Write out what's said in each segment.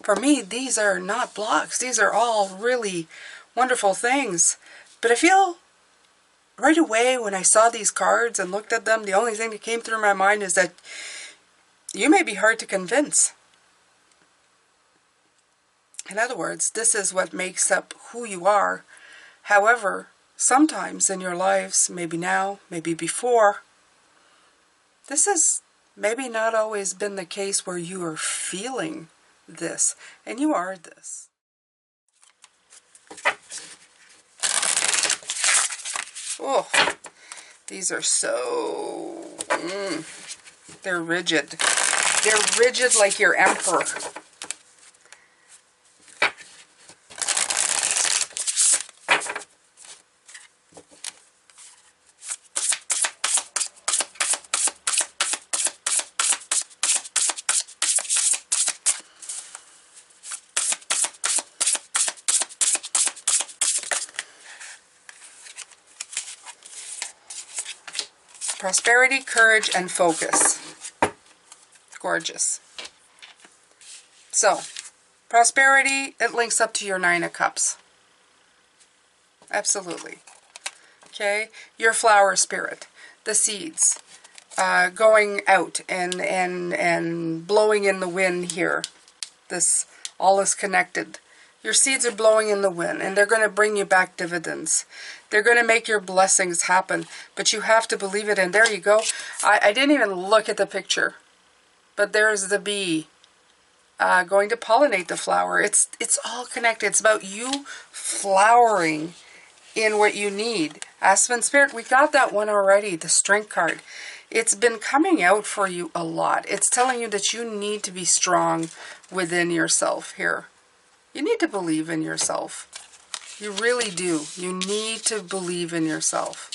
For me, these are not blocks. These are all really wonderful things. But I feel right away when I saw these cards and looked at them, the only thing that came through my mind is that you may be hard to convince. In other words, this is what makes up who you are. However, sometimes in your lives, maybe now, maybe before, this has maybe not always been the case where you are feeling this, and you are this. Oh, these are so, they're rigid. They're rigid like your emperor. Prosperity, courage, and focus. Gorgeous. So, prosperity, it links up to your Nine of Cups. Absolutely. Okay? Your flower spirit. The seeds. Going out and blowing in the wind here. This all is connected. Your seeds are blowing in the wind, and they're going to bring you back dividends. They're going to make your blessings happen, but you have to believe it. And there you go. I didn't even look at the picture, but there's the bee going to pollinate the flower. It's all connected. It's about you flowering in what you need. Aspen Spirit, we got that one already, the Strength card. It's been coming out for you a lot. It's telling you that you need to be strong within yourself here. You need to believe in yourself. You really do. You need to believe in yourself.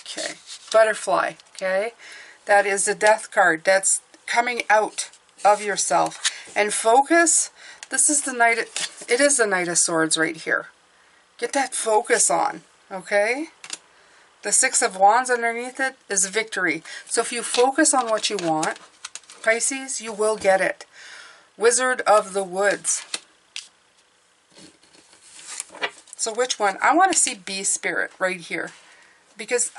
Okay. Butterfly. Okay. That is the Death card. That's coming out of yourself. And focus. This is the Knight. It is the Knight of Swords right here. Get that focus on. Okay. The Six of Wands underneath it is victory. So if you focus on what you want, Pisces, you will get it. Wizard of the Woods. So which one? I want to see Bee Spirit right here, because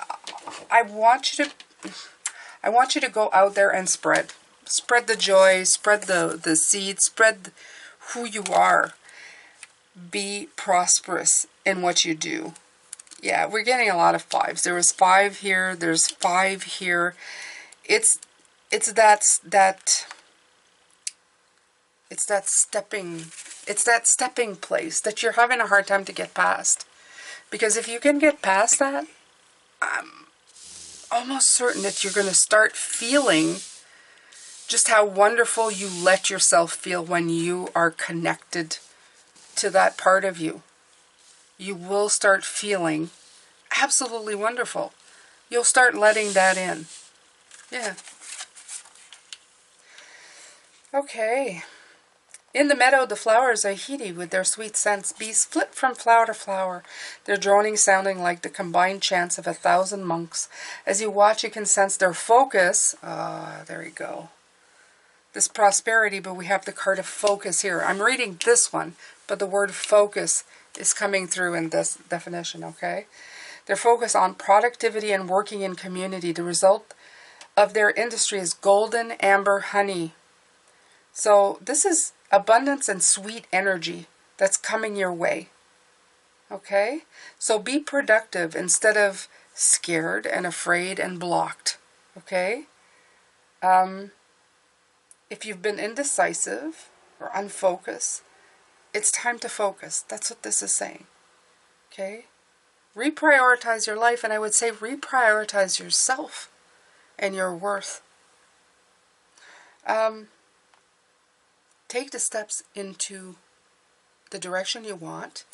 I want you to go out there and spread the joy, spread the seed, spread who you are. Be prosperous in what you do. Yeah, we're getting a lot of fives. There was 5 here. There's 5 here. It's that stepping place that you're having a hard time to get past. Because if you can get past that, I'm almost certain that you're going to start feeling just how wonderful you let yourself feel when you are connected to that part of you. You will start feeling absolutely wonderful. You'll start letting that in. Yeah. Okay. In the meadow, the flowers are heedy with their sweet scents. Bees flit from flower to flower, their droning sounding like the combined chants of 1,000 monks. As you watch, you can sense their focus. There you go. This prosperity, but we have the card of focus here. I'm reading this one, but the word focus is coming through in this definition, okay? Their focus on productivity and working in community. The result of their industry is golden amber honey. So this is abundance and sweet energy that's coming your way. Okay? So be productive instead of scared and afraid and blocked. Okay? If you've been indecisive or unfocused, it's time to focus. That's what this is saying. Okay? Reprioritize your life, and I would say reprioritize yourself and your worth. Take the steps into the direction you want.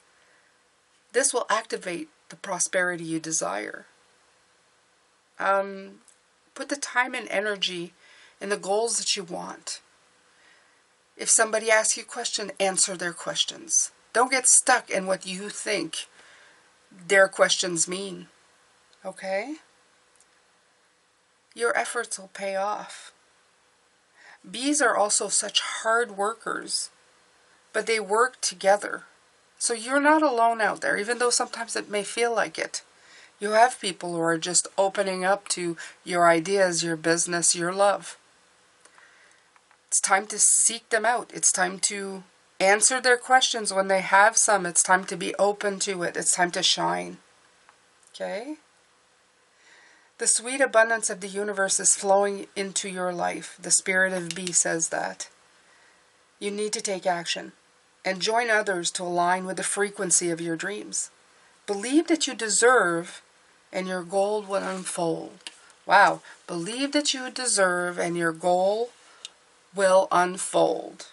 This will activate the prosperity you desire. Put the time and energy in the goals that you want. If somebody asks you a question, answer their questions. Don't get stuck in what you think their questions mean. Okay? Your efforts will pay off. Bees are also such hard workers, but they work together. So you're not alone out there, even though sometimes it may feel like it. You have people who are just opening up to your ideas, your business, your love. It's time to seek them out. It's time to answer their questions when they have some. It's time to be open to it. It's time to shine. Okay? The sweet abundance of the universe is flowing into your life. The spirit of bee says that. You need to take action and join others to align with the frequency of your dreams. Believe that you deserve and your goal will unfold. Wow. Believe that you deserve and your goal will unfold.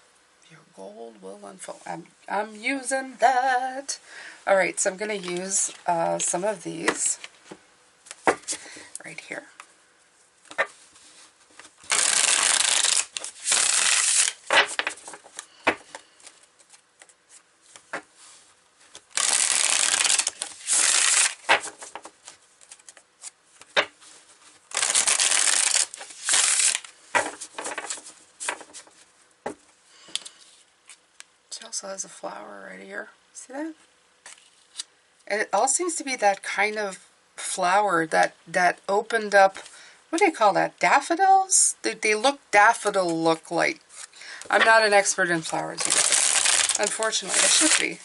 Your goal will unfold. I'm using that. All right, so I'm going to use some of these right here. She also has a flower right here. See that? And it all seems to be that kind of flower that opened up, what do they call that? Daffodils? They look daffodil like. I'm not an expert in flowers, you guys. Unfortunately, I should be.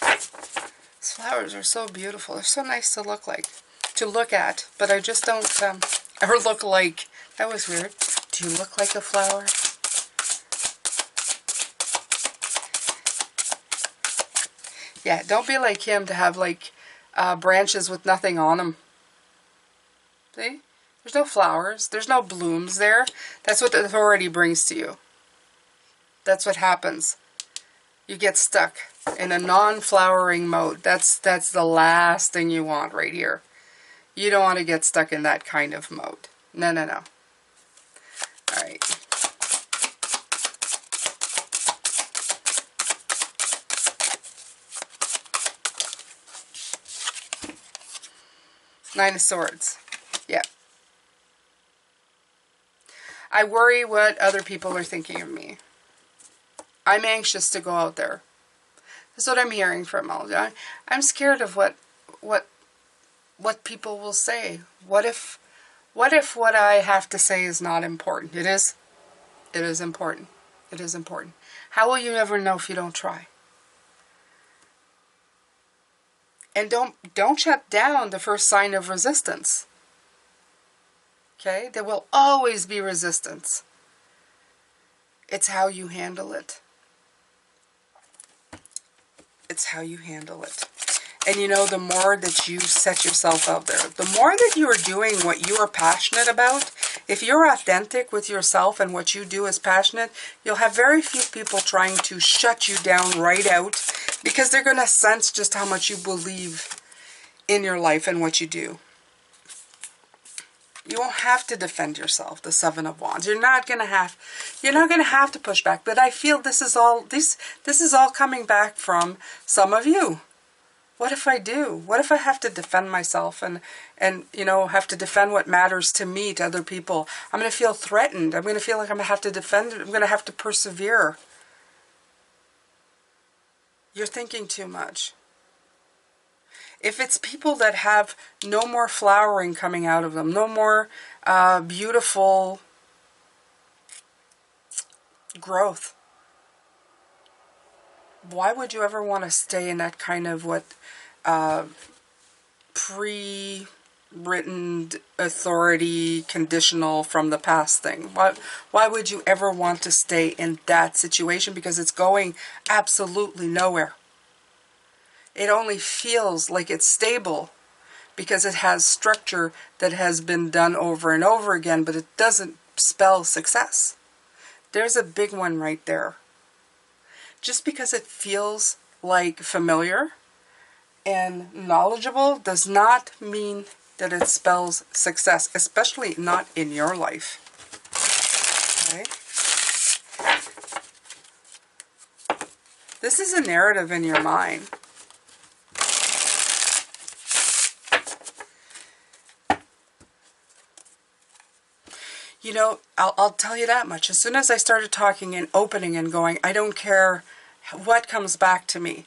These flowers are so beautiful. They're so nice to look at, but I just don't, or look like. That was weird. Do you look like a flower? Yeah, don't be like him to have like branches with nothing on them. See? There's no flowers. There's no blooms there. That's what the authority brings to you. That's what happens. You get stuck in a non-flowering mode. That's the last thing you want right here. You don't want to get stuck in that kind of mode. No, no, no. All right. Nine of Swords. Yeah. I worry what other people are thinking of me. I'm anxious to go out there. That's what I'm hearing from all of you. I'm scared of what people will say. What if what I have to say is not important? It is. It is important. It is important. How will you ever know if you don't try? And don't shut down the first sign of resistance. Okay? There will always be resistance. It's how you handle it. It's how you handle it. And you know, the more that you set yourself out there, the more that you are doing what you are passionate about, if you're authentic with yourself and what you do is passionate, you'll have very few people trying to shut you down right out, because they're going to sense just how much you believe in your life and what you do. You won't have to defend yourself, the Seven of Wands. You're not going to have to push back. But I feel this is all coming back from some of you. What if I do? What if I have to defend myself and you know, have to defend what matters to me to other people? I'm going to feel threatened. I'm going to feel like I'm going to have to defend it. I'm going to have to persevere. You're thinking too much. If it's people that have no more flowering coming out of them, no more beautiful growth, why would you ever want to stay in that kind of what pre-written authority conditional from the past thing? Why would you ever want to stay in that situation? Because it's going absolutely nowhere. It only feels like it's stable because it has structure that has been done over and over again, but it doesn't spell success. There's a big one right there. Just because it feels like familiar and knowledgeable does not mean that it spells success, especially not in your life. Okay? This is a narrative in your mind. You know, I'll tell you that much. As soon as I started talking and opening and going, I don't care what comes back to me.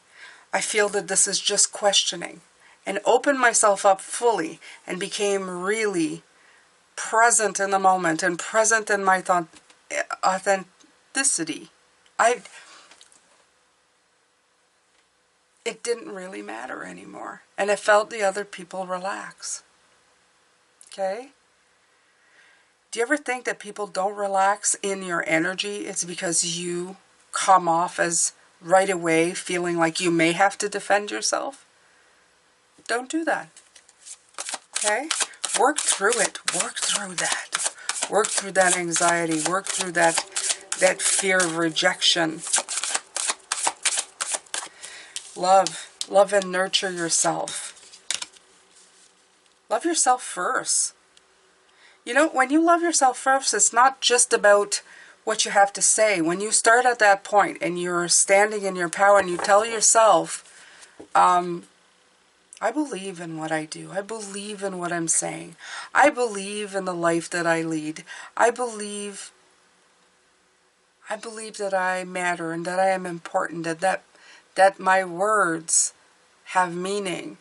I feel that this is just questioning. And opened myself up fully and became really present in the moment and present in my authenticity. It didn't really matter anymore. And it felt the other people relax. Okay? Do you ever think that people don't relax in your energy? It's because you come off as right away feeling like you may have to defend yourself? Don't do that. Okay? Work through it. Work through that. Work through that anxiety. Work through that fear of rejection. Love. Love and nurture yourself. Love yourself first. You know, when you love yourself first, it's not just about what you have to say. When you start at that point and you're standing in your power and you tell yourself, I believe in what I do. I believe in what I'm saying. I believe in the life that I lead. I believe that I matter and that I am important, that my words have meaning.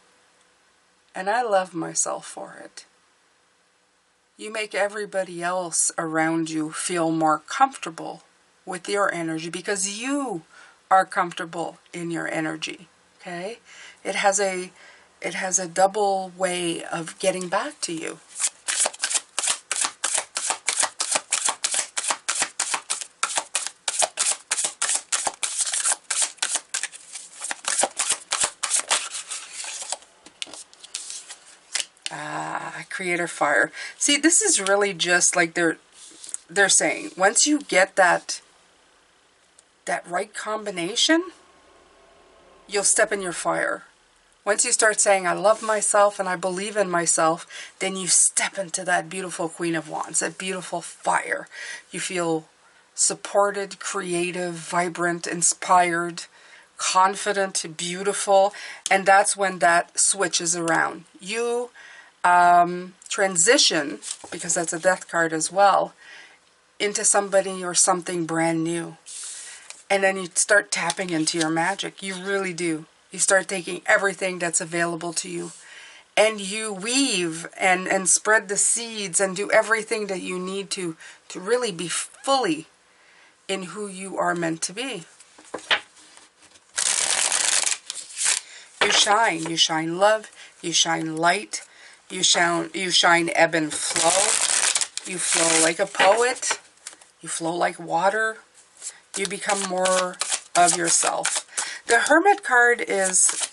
And I love myself for it. You make everybody else around you feel more comfortable with your energy because you are comfortable in your energy. Okay? It has a double way of getting back to you. Creator fire. See, this is really just like they're saying, once you get that right combination, you'll step in your fire. Once you start saying, I love myself and I believe in myself, then you step into that beautiful Queen of Wands, that beautiful fire. You feel supported, creative, vibrant, inspired, confident, beautiful, and that's when that switches around. You transition, because that's a death card as well, into somebody or something brand new. And then you start tapping into your magic. You really do. You start taking everything that's available to you. And you weave and spread the seeds and do everything that you need to really be fully in who you are meant to be. You shine. You shine love. You shine light. You shine ebb and flow. You flow like a poet. You flow like water. You become more of yourself. The Hermit card is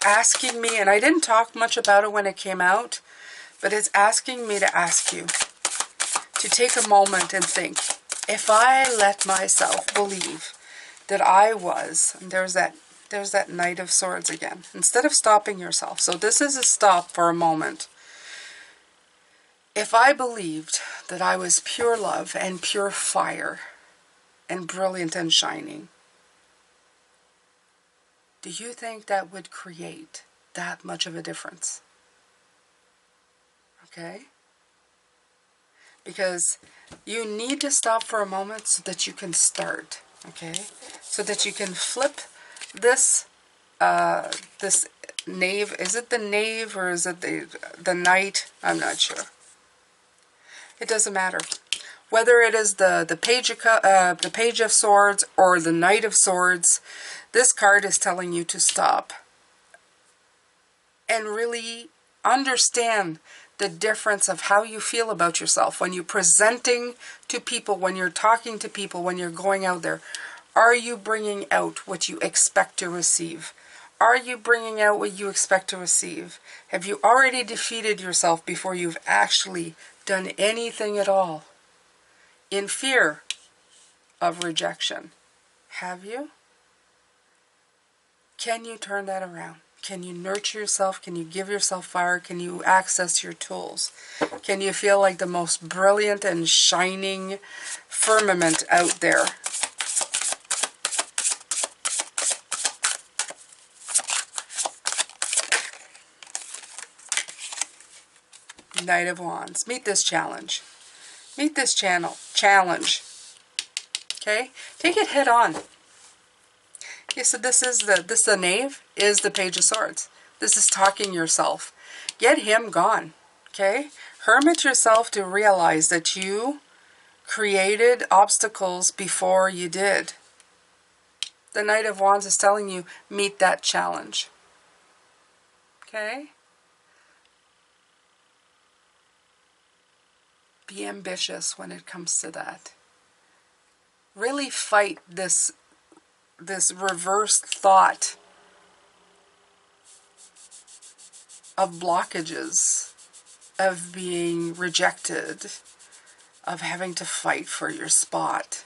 asking me, and I didn't talk much about it when it came out, but it's asking me to ask you to take a moment and think, if I let myself believe that I was, and there's that Knight of Swords again, instead of stopping yourself. So this is a stop for a moment. If I believed that I was pure love and pure fire and brilliant and shining, do you think that would create that much of a difference? Okay? Because you need to stop for a moment so that you can start. Okay? So that you can flip this this knave. Is it the knave or is it the knight? I'm not sure. It doesn't matter. Whether it is the page of swords or the Knight of Swords, this card is telling you to stop and really understand the difference of how you feel about yourself when you're presenting to people, when you're talking to people, when you're going out there. Are you bringing out what you expect to receive? Are you bringing out what you expect to receive? Have you already defeated yourself before you've actually done anything at all? In fear of rejection. Have you? Can you turn that around? Can you nurture yourself? Can you give yourself fire? Can you access your tools? Can you feel like the most brilliant and shining firmament out there? Knight of Wands. Meet this challenge. Meet this challenge. Okay? Take it head on. Okay, so this is the Knave is the Page of Swords. This is talking yourself. Get him gone. Okay? Hermit yourself to realize that you created obstacles before you did. The Knight of Wands is telling you, meet that challenge. Okay? Be ambitious when it comes to that. Really fight this reverse thought of blockages, of being rejected, of having to fight for your spot.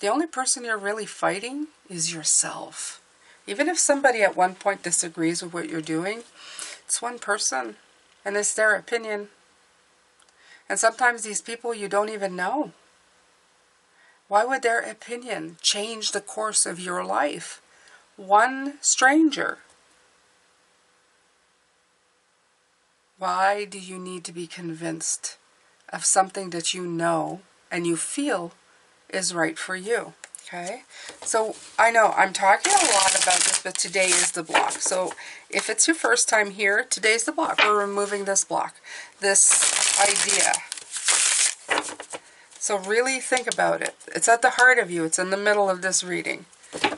The only person you're really fighting is yourself. Even if somebody at one point disagrees with what you're doing, it's one person, and it's their opinion. And sometimes these people you don't even know. Why would their opinion change the course of your life? One stranger. Why do you need to be convinced of something that you know and you feel is right for you? Okay, so I know I'm talking a lot about this, but today is the block. So if it's your first time here, today's the block. We're removing this block, this idea. So really think about it. It's at the heart of you. It's in the middle of this reading,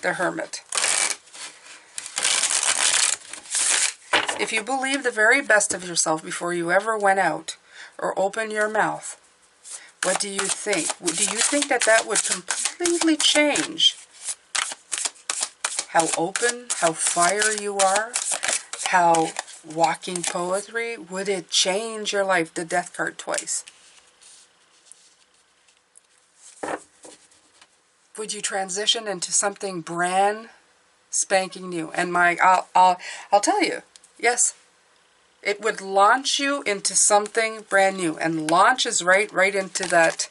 the Hermit. If you believe the very best of yourself before you ever went out or opened your mouth, what do you think? Do you think that that would completely change how open, how fire you are, how walking poetry? Would it change your life? The Death card twice. Would you transition into something brand spanking new? And I'll tell you, yes, it would launch you into something brand new. And launch is right into that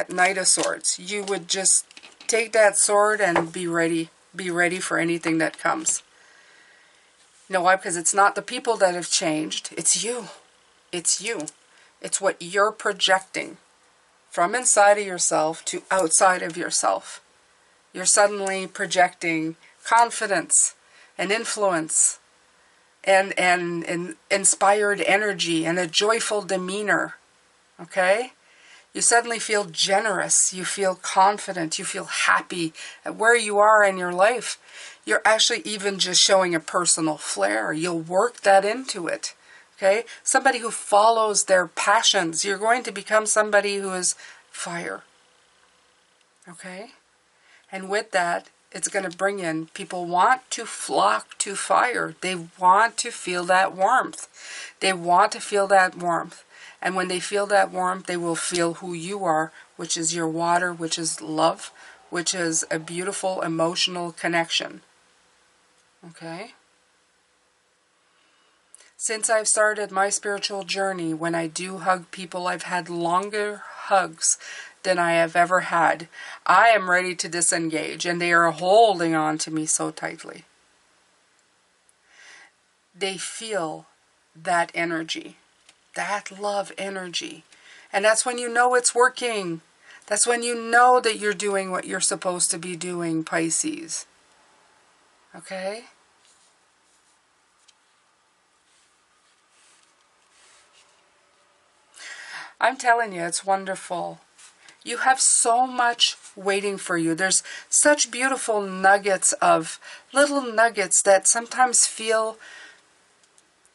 Knight of Swords. You would just take that sword and be ready for anything that comes. You know why? Because it's not the people that have changed. It's you. It's you. It's what you're projecting from inside of yourself to outside of yourself. You're suddenly projecting confidence and influence and inspired energy and a joyful demeanor. Okay? You suddenly feel generous, you feel confident, you feel happy at where you are in your life. You're actually even just showing a personal flair. You'll work that into it. Okay? Somebody who follows their passions. You're going to become somebody who is fire. Okay? And with that, it's going to bring in, people want to flock to fire. They want to feel that warmth. They want to feel that warmth. And when they feel that warmth, they will feel who you are, which is your water, which is love, which is a beautiful emotional connection. Okay? Since I've started my spiritual journey, when I do hug people, I've had longer hugs than I have ever had. I am ready to disengage, and they are holding on to me so tightly. They feel that energy, that love energy. And that's when you know it's working. That's when you know that you're doing what you're supposed to be doing, Pisces. Okay? I'm telling you, it's wonderful. You have so much waiting for you. There's such beautiful nuggets of little nuggets that sometimes feel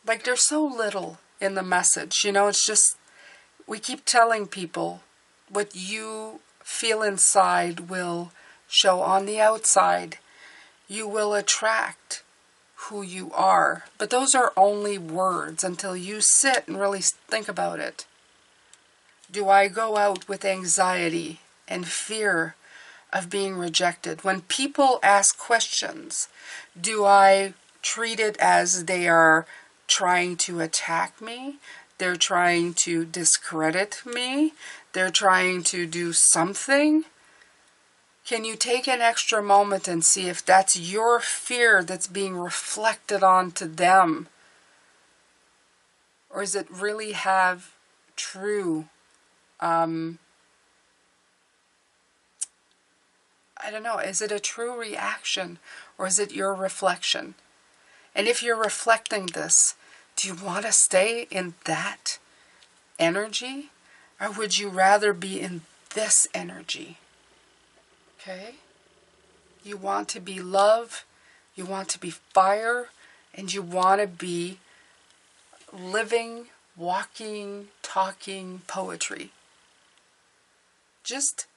like they're so little in the message. You know, it's just, we keep telling people what you feel inside will show on the outside. You will attract who you are. But those are only words until you sit and really think about it. Do I go out with anxiety and fear of being rejected? When people ask questions, do I treat it as they are trying to attack me? They're trying to discredit me? They're trying to do something? Can you take an extra moment and see if that's your fear that's being reflected onto them? Or does it really have true I don't know, is it a true reaction or is it your reflection? And if you're reflecting this, do you want to stay in that energy? Or would you rather be in this energy? Okay? You want to be love, you want to be fire, and you want to be living, walking, talking poetry. Just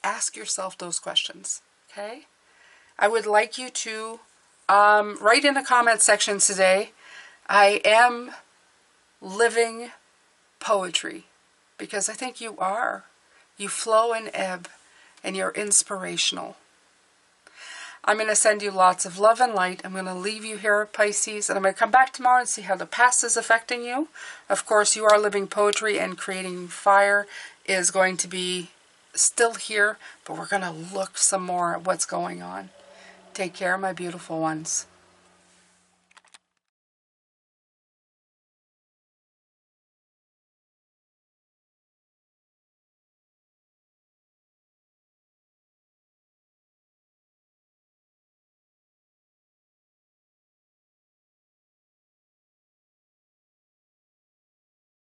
ask yourself those questions, okay? I would like you to write in the comment section today, I am living poetry, because I think you are. You flow and ebb, and you're inspirational. I'm going to send you lots of love and light. I'm going to leave you here, Pisces, and I'm going to come back tomorrow and see how the past is affecting you. Of course, you are living poetry, and creating fire is going to be still here, but we're going to look some more at what's going on. Take care, my beautiful ones.